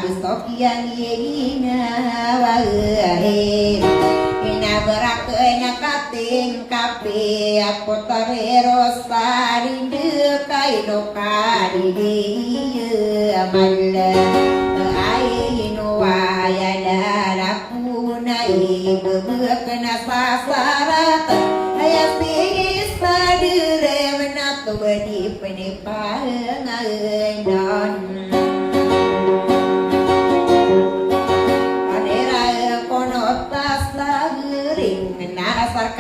Bagus yang yegina wae ina berak ina kating kape apotarero sarinde kaino kadide amalla aino wayana lakunai bebekna sasarat ayati sadire menatu badi penipangan non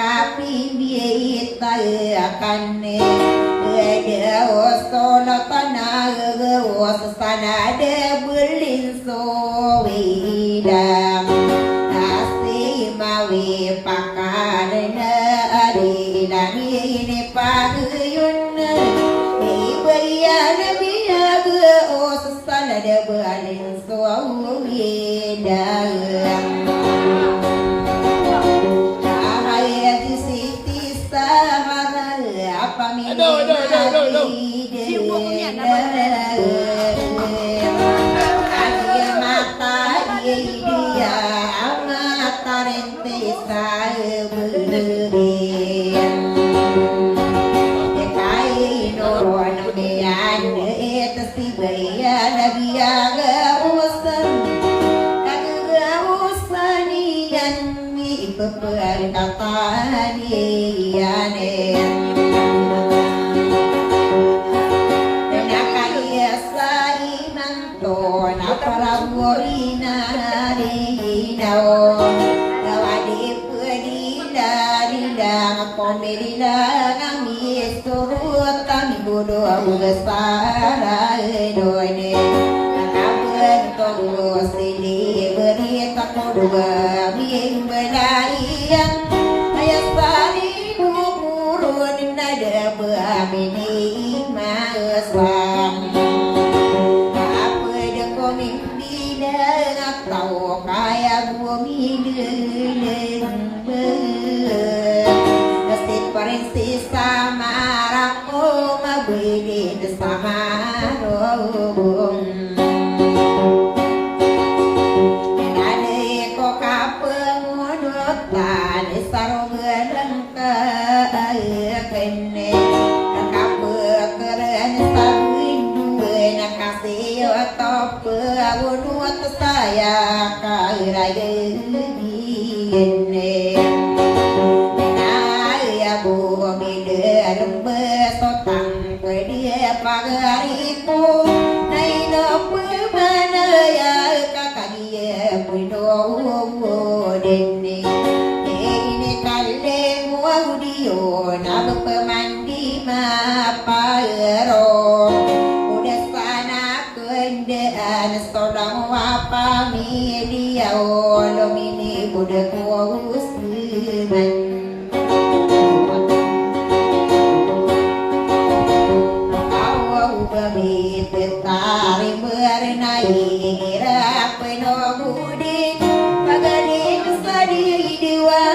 kapi biita akan ada osolo tanah osana de belin so widam nasi mawi pakan ari lani ini paguyun ibaya biya osana de belin so widam Aduh. Sibuk ni ada mata dia amat tarente saeberi kai noron bian eta sibaya nabia usan kaga usanian mi peper katani ane Paragorina rinao Lawadi pedina rinda Komedina ngami surut kami bodoh besar Done Nakaben tunggu sini berita kedua Bing belaian Ayah sari bukurun Nada beamini Maswam tau kaya bumi deleng nasi parinsi sama rako mabili sama robong nade ko kapengunutan sarogelang ka kene kapekeren sabuin duwe nakasih top awunut saya kairaya diene naya bumi lembe sotang pedia pagariku naino pemana ya kakagia puno dene ini kalle muaudio nab pemandi mapaero dan sodang wapa media olo mini budak usman awau babi tetari bernai rapeno budi pagadi sadi diwa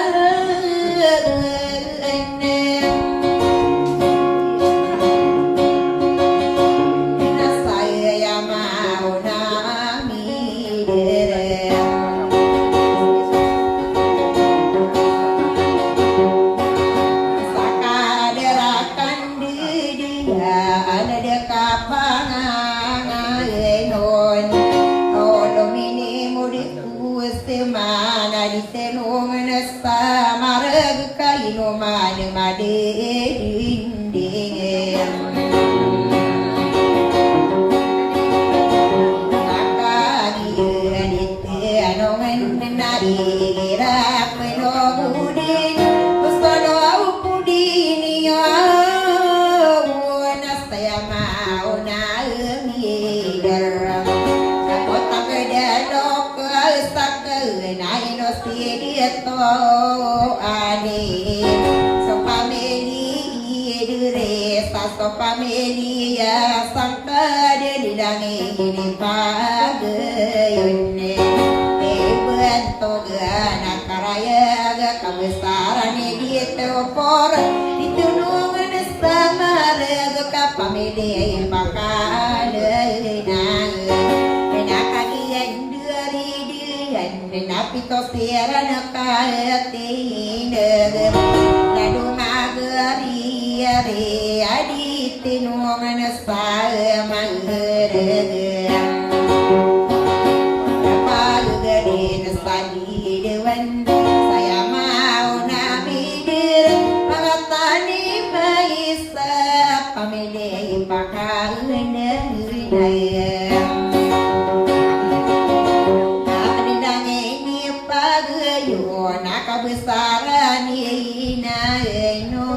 Pamelia sangka dia didangi ini pagayunne bentuk anak karaya gak kebesaran dia teropor ditunungan sama rega kapamelia pakai nang enak kagian napito sira nakayatina ladu magari adi tinungan sa manggere kapagari sa diwan saya mau namidir mga tanim isa pamilya pakalan besaran ina eno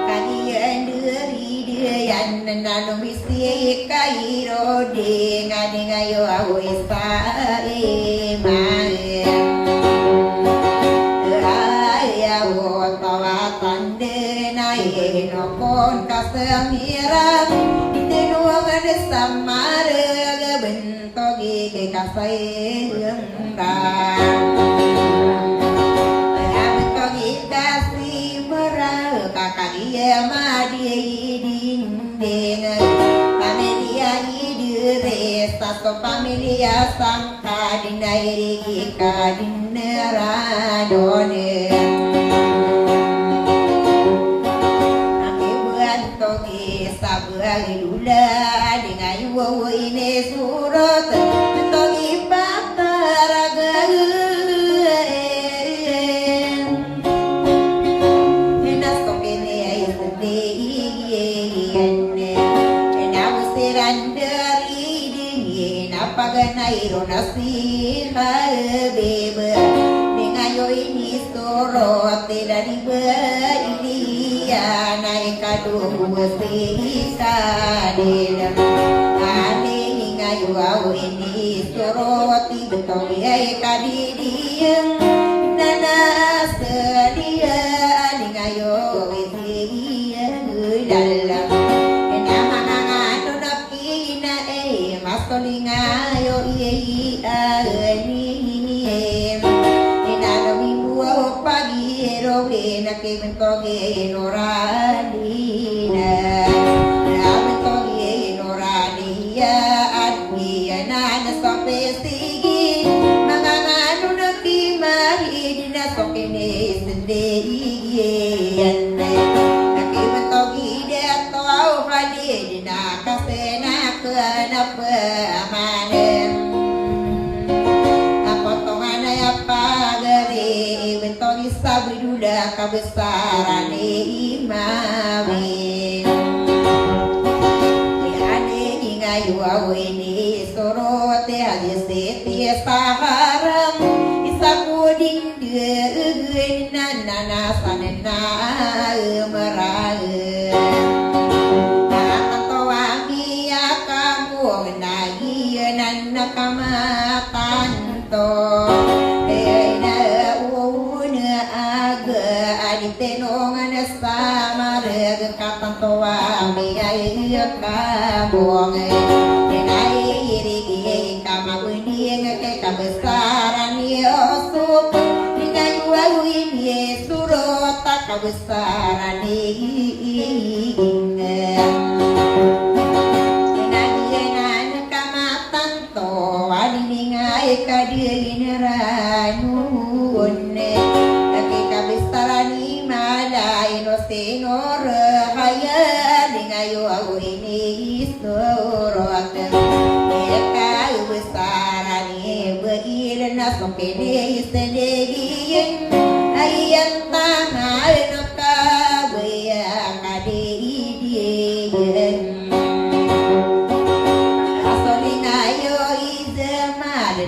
kalian diri dian nanu misi kairo denga yo awisa mae ya wo tawatan de nai no kon kasamira ditenuangan samar bentogi ke kasai kakaknya madi dinding pamilia idure satu pamilia sangka dinairi kadinneradone akibuan togi sabuang dula dengan yuwa ini surat togi pataraga Paganay ronasi halbebe dengan ini sorot tidak diberiya naik kadu sisa dela ane ngayu au ini sorot betul ya kadidiem nana sedia ngayu ini dalam Solingayo ani inano mimbuo pagi roge na ke mentoge noradina na mentoge noradia admi anana sope sigi mangangano na kimari dina sokene sendiri ane na ke mentoge dia tau hadi dina kasena kenapa amanem potongan apa gari bentogi sabiduda kebesaran imami ane ingayu awini sorote hadis setia saharam isakuding deun nana sanena merah nakamatanto na una aga aditenongan sama reg katanto ami ay kabong denai irigi kamabunding ke kabesaran Yusuf dengan wawin Yesurot kabesaran kadirinaranune lagi kabisarani malai no senor haya dengayo aku ini sorot eka besarani beirna sokene sendirian ayat tanah noka beya kadidien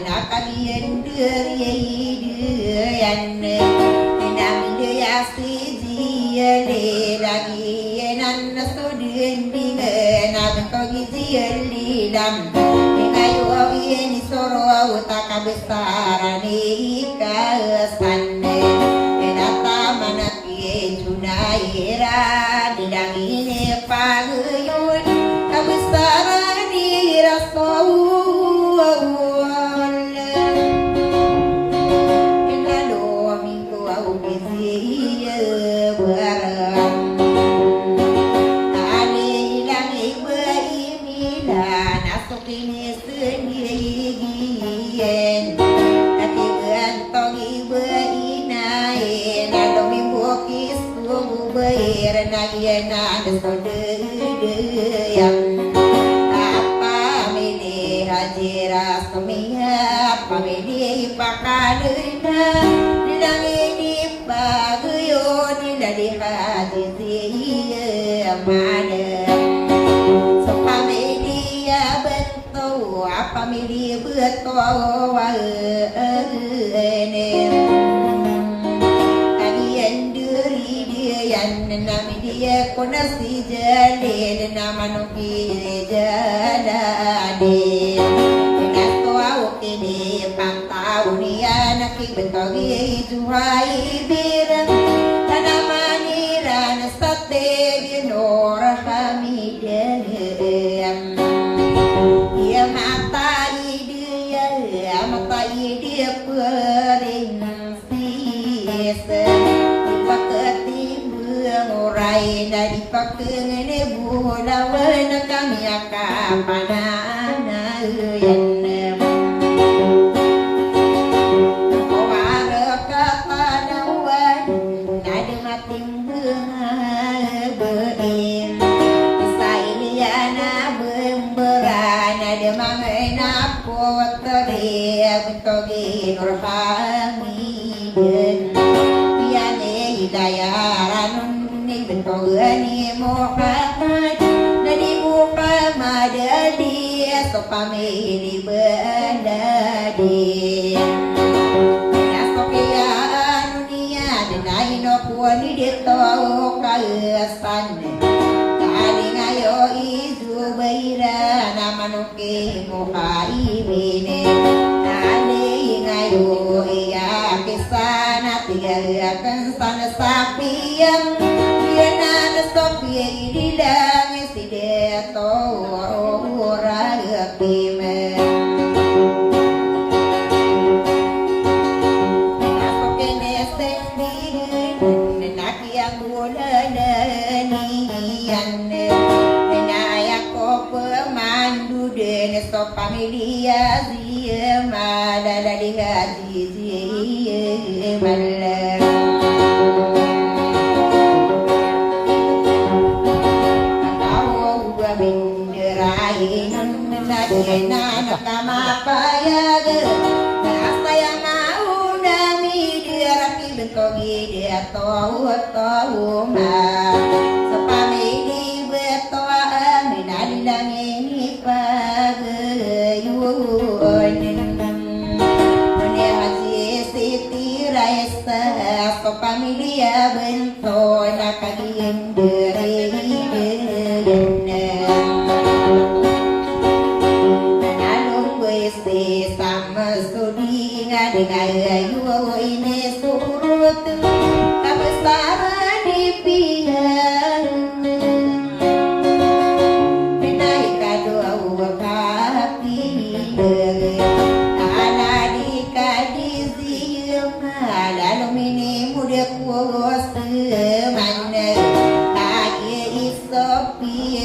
nakalian durian nami dia siji le lagi nan sudin dengan nami kogi zieli dam ngayu ini soro utaka besaran ikasan enata manaki junaira didang ini paguyun kabesaran dirasau ini sendiri nagiana yang apa milih hajiras kemiya pamilih pakadena dilang ini baguyon dari haji siya mana so pamilih bentuk apa milih betul nami dia konasi jale nama nuki jalade nato au kini pantau nia naki bentogi juhai biran tanamaniran sate binor hamiden dia matai dia pering sisa murai dari pakengen bula wana kami akapanana yan kawara kapanawan nade mating bein sailiana bemberan nade mangena potri bentogi nurhamiden piane hidayaran bentogi Muhammad Nabi Muhammad dia sopamili benadi nasokia dunia denai no kuani dito kalasan kali ngayo izu baira namanuki mukaibine kali ngayo iya kisana tiga sana sapi yang Sophia ilang sideto ora pime Ako kinestendin naki ang bulananian Naya ko pemandu din so pamilya siya malalaliha siya malam Nana nakamapayag Nasa yang mau nami dia raki bentogi dia tau ma Sa pamili betoa minadilang ini pagayun Nune haji siti raisa Sa pamilya bento nakaging diri sama studi ngadeng ayu ini surut kebesaran di pihak naik kado kapi ala di kadizi lalu mini muda kuas mana lagi isopi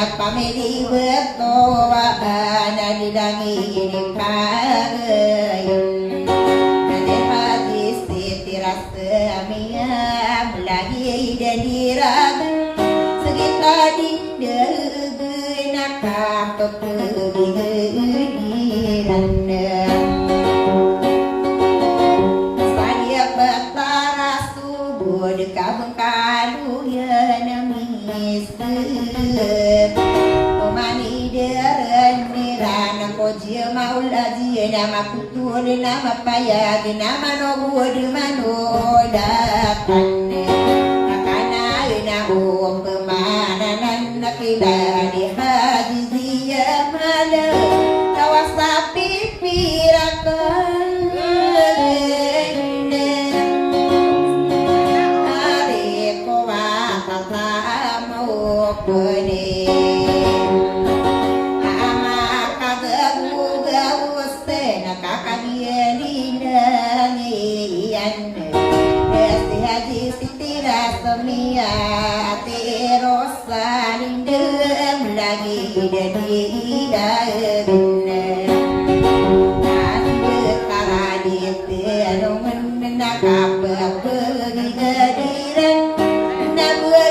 apa meli bertoa nadidangi ini pagayun nade hadis tirasa amia lagi dan diraga segita dindeg nakam kepegiran saya betara subuh dekabeng kalu ya namis Omani deren nirana koja maulazi nama kutul nama payag nama nogud manodakan nakana ina pemananan nakila di hajiya mala kawasapi pirakan are kowa tata mau pene Semia terosa lindem lagi jadi daun nanti kala di tenung menakap pergi kediran nabu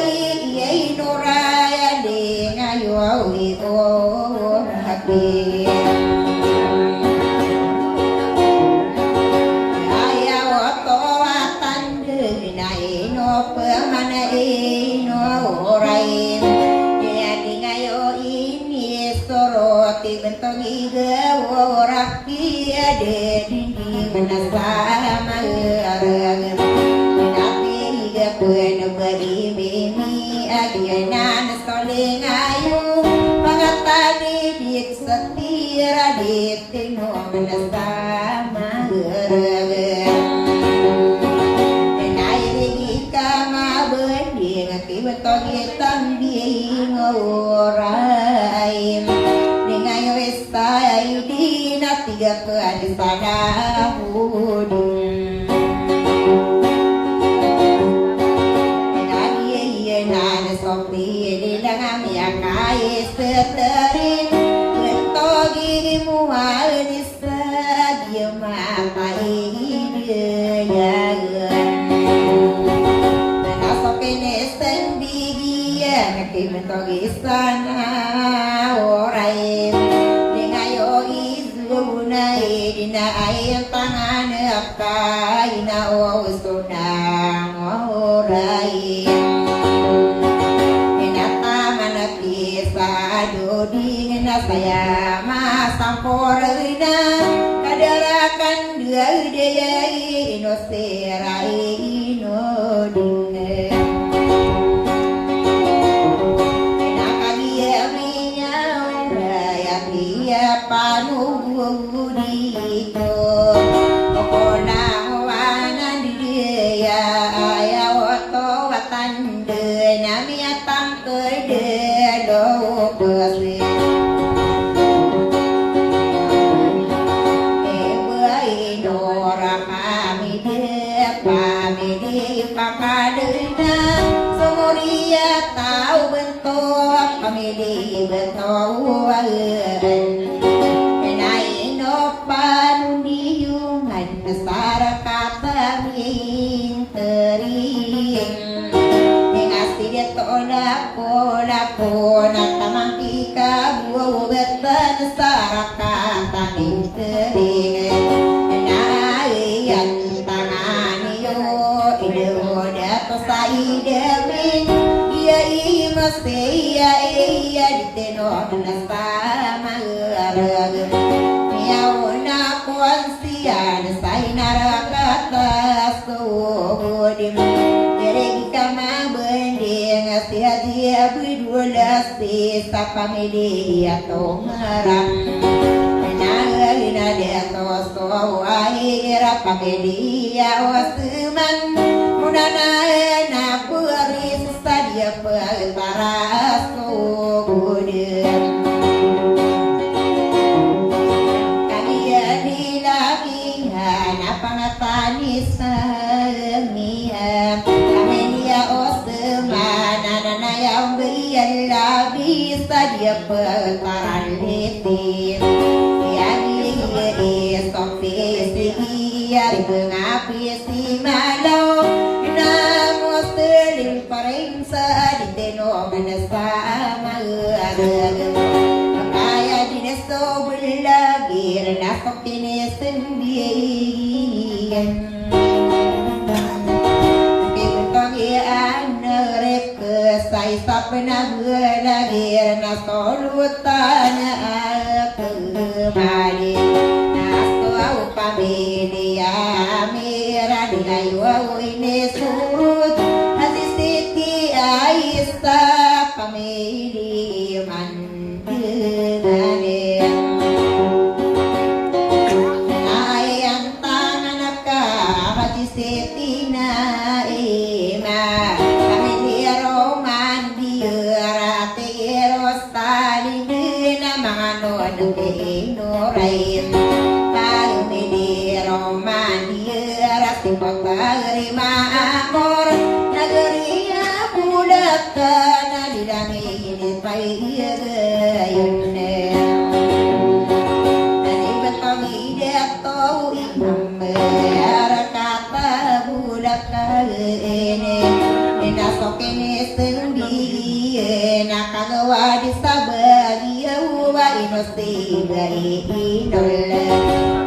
mesti gai idola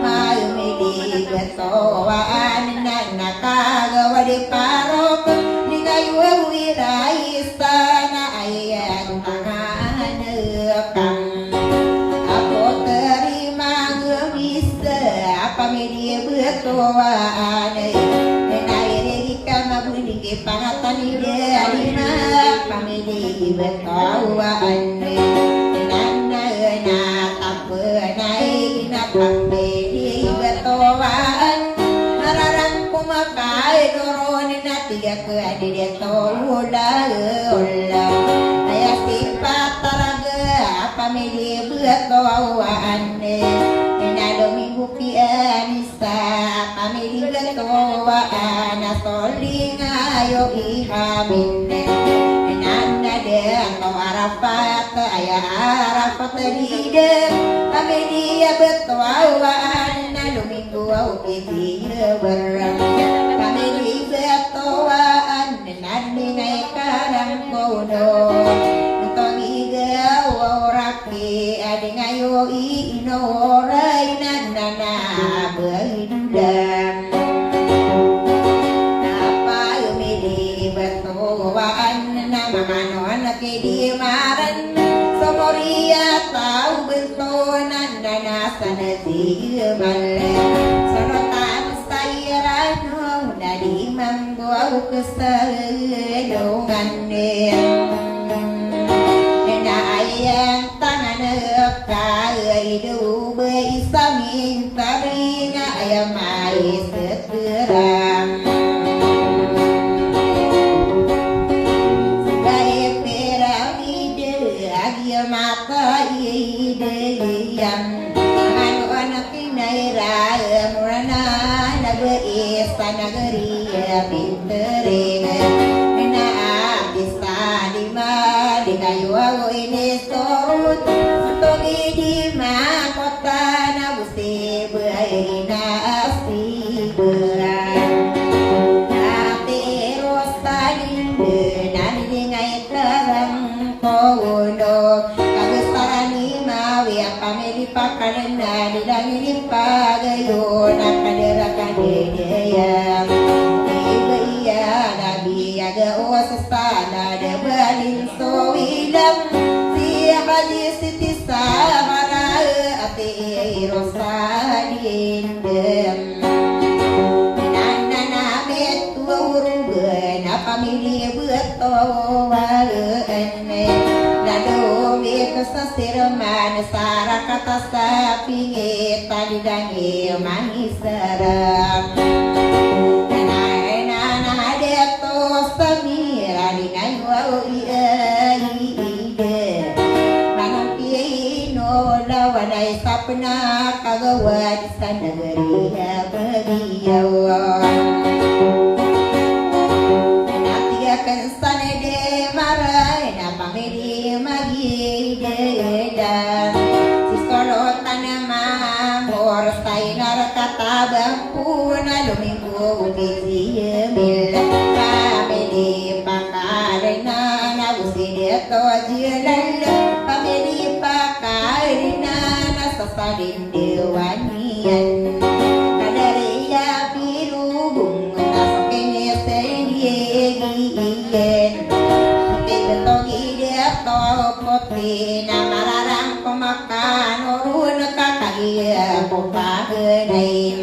mayumi di getoan naka gawadi parok di gayu wirai istana ayat tangan kang aku terima bisa apa media betuan pangatan ide alina pamili betawan nana na tapenai na pamili betawan nararang kumakai doron na tiga ke adi tola ola ayah sifat taraga pamili betawan na domingo pianista pamili betawan soling ayo ihamin nanda de atau arafat ayah arafat dide kami dia betuaan domingo au dia berang kami di betuaan nandi naik kadang kono tongi gau raki adi ngayo ino rai nana berhidang mangano ke di maran somoria tau bentonan nanasan di male sorotan sayran dari mambo kesedongan nena ayang tangan kai du beisami taringa ayam mai seterang mata ide yang anak naira murana naga istana geria pintere na bisa lima di kayu aku ini sorut togi di kota nabusi berina asli berang tapi rosanin nani ngai terang kono pameli pakarena didangi pagayo nakadera kadeya iya nabi aga osana de balin soilam si hadis tisabara ati rosadin dem nana betu urung pameli betowa ene nado kesasir manisara kata sapinge tadi dangi manis serang nana deto samira dengan wau ide bangun kino lawanai sapna kagawa di sana geria beliau nanti akan sana de marai napa medi magi siskolotan mamor sainar kata bangkuna domingo ubisi mil pamedi pakarena nabusi deto jilan pamedi pakarena nasasadin dewanian kadariya biru bunga nasokene sendiegien tentogi deto poti namararang pemakan urun kakak popagenai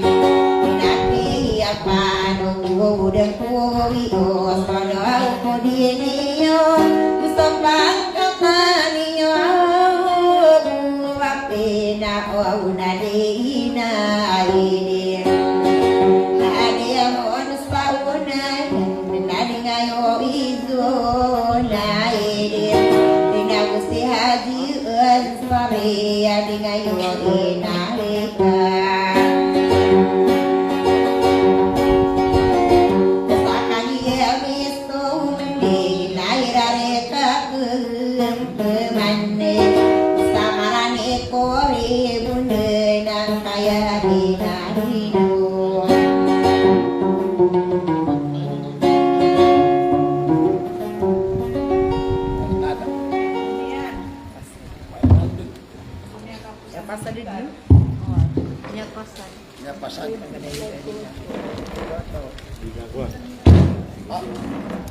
naki apa nunggu dan kuwi sono kodinio sopang kataniyo wapina unadina ini adia mon sauna nadi ngayo izona ini haji ansari adi ngayo inalika sakani misto mendi nairare kemane samarane kori bunde nang kaya dinarido Ya pasal dia dulu. Nya kosan. Ya pasan. Ada